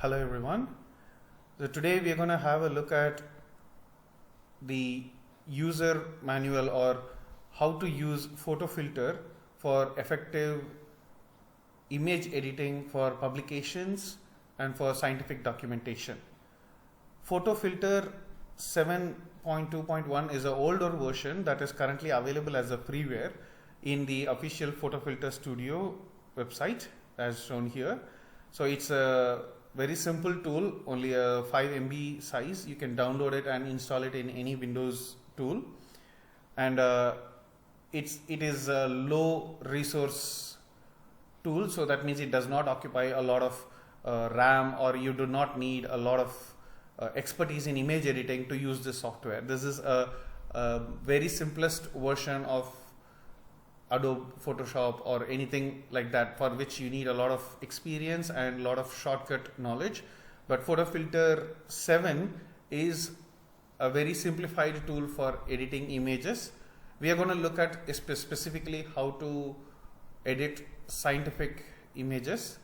Hello everyone. So today we are going to have a look at the user manual or how to use photo filter for effective image editing for publications and for scientific documentation. Photo filter 7.2.1 is an older version that is currently available as a freeware in the official Photo Filter Studio website as shown here. So it's a very simple tool, only a 5 MB size. You can download it and install it in any Windows tool, and it is a low resource tool, so that means it does not occupy a lot of RAM, or you do not need a lot of expertise in image editing to use this software. This is a very simplest version of Adobe Photoshop or anything like that, for which you need a lot of experience and a lot of shortcut knowledge. But Photo Filter 7 is a very simplified tool for editing images. We are going to look at specifically how to edit scientific images.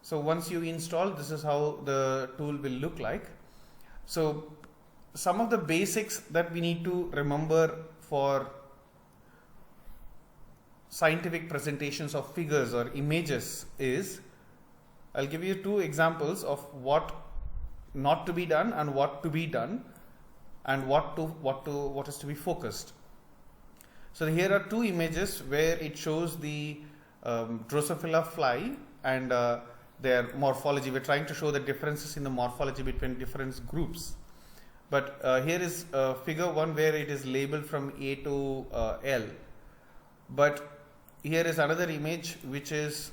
So once you install, this is how the tool will look like. So some of the basics that we need to remember for scientific presentations of figures or images is, I'll give you two examples of what not to be done and what to be done, and what is to be focused. So here are two images where it shows the Drosophila fly and their morphology. We're trying to show the differences in the morphology between different groups. But here is figure 1 where it is labeled from A to L. But here is another image which is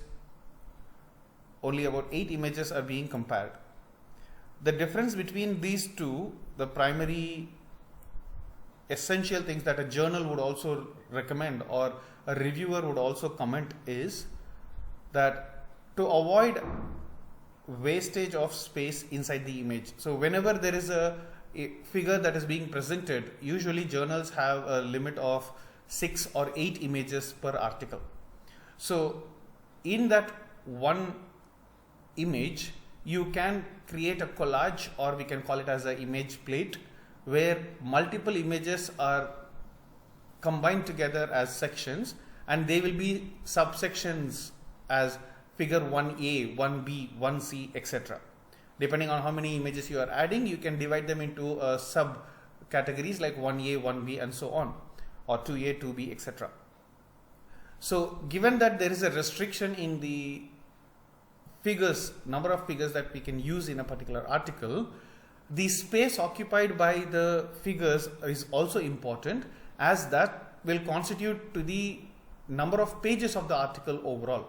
only about 8 images are being compared. The difference between these two, the primary essential things that a journal would also recommend or a reviewer would also comment, is that to avoid wastage of space inside the image. So whenever there is a figure that is being presented, usually journals have a limit of 6 or 8 images per article. So in that one image, you can create a collage, or we can call it as an image plate, where multiple images are combined together as sections, and they will be subsections as figure 1A, 1B, 1C, etc. Depending on how many images you are adding, you can divide them into sub categories like 1A, 1B and so on, or 2A, 2B, etc. So given that there is a restriction in the figures, number of figures that we can use in a particular article, the space occupied by the figures is also important, as that will constitute to the number of pages of the article overall.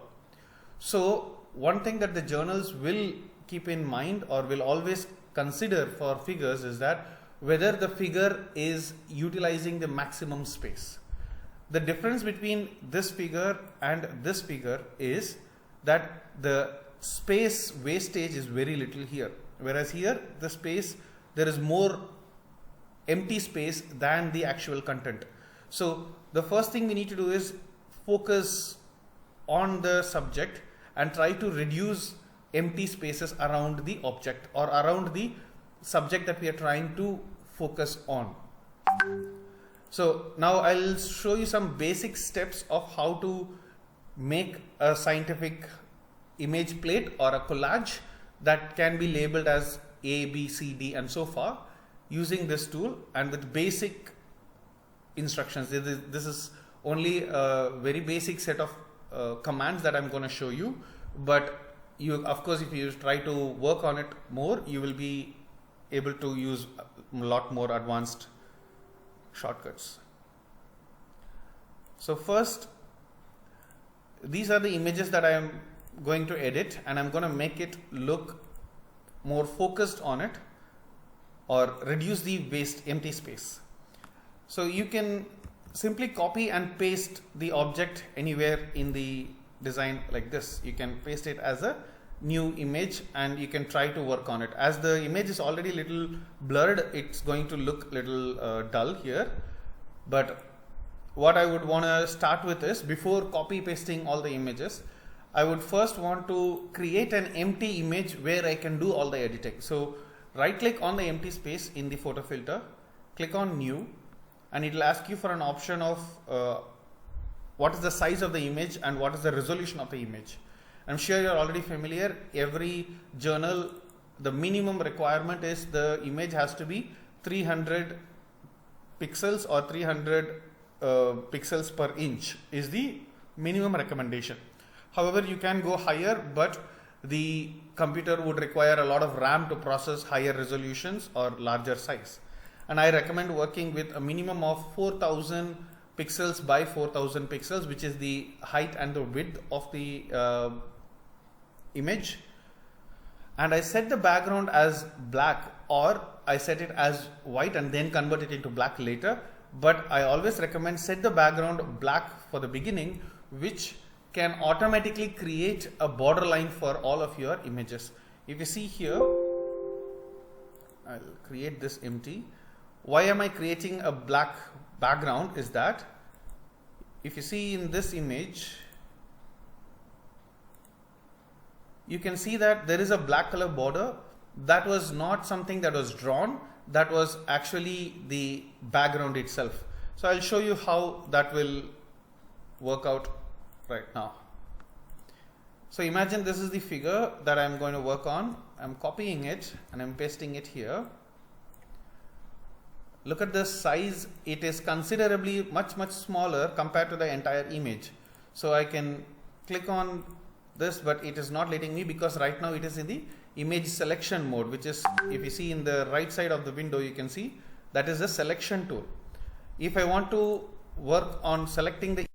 So one thing that the journals will keep in mind or will always consider for figures is that whether the figure is utilizing the maximum space. The difference between this figure and this figure is that the space wastage is very little here, whereas here the space, there is more empty space than the actual content. So the first thing we need to do is focus on the subject and try to reduce empty spaces around the object or around the subject that we are trying to focus on. So now I'll show you some basic steps of how to make a scientific image plate or a collage that can be labeled as A, B, C, D and so far, using this tool and with basic instructions. This is only a very basic set of commands that I'm going to show you, but you, of course, if you try to work on it more, you will be able to use a lot more advanced shortcuts. So first, these are the images that I am going to edit, and I'm going to make it look more focused on it or reduce the empty space. So you can simply copy and paste the object anywhere in the design like this. You can paste it as a new image and you can try to work on it. As the image is already little blurred, it's going to look little dull here, but what I would want to start with is, before copy pasting all the images, I would first want to create an empty image where I can do all the editing. So right click on the empty space in the photo filter, click on new, and it will ask you for an option of what is the size of the image and what is the resolution of the image. I'm sure you're already familiar. Every journal, the minimum requirement is the image has to be 300 pixels or 300 pixels per inch is the minimum recommendation. However, you can go higher, but the computer would require a lot of RAM to process higher resolutions or larger size. And I recommend working with a minimum of 4000 pixels by 4000 pixels, which is the height and the width of the image. And I set the background as black, or I set it as white and then convert it into black later. But I always recommend set the background black for the beginning, which can automatically create a borderline for all of your images. If you see here, I'll create this empty. Why am I creating a black background is that if you see in this image, you can see that there is a black color border. That was not something that was drawn, that was actually the background itself. So I'll show you how that will work out right now. So imagine this is the figure that I'm going to work on. I'm copying it and I'm pasting it here. Look at the size. It is considerably much smaller compared to the entire image. So I can click on this, but it is not letting me because right now it is in the image selection mode, which is, if you see in the right side of the window, you can see that is the selection tool. If I want to work on selecting the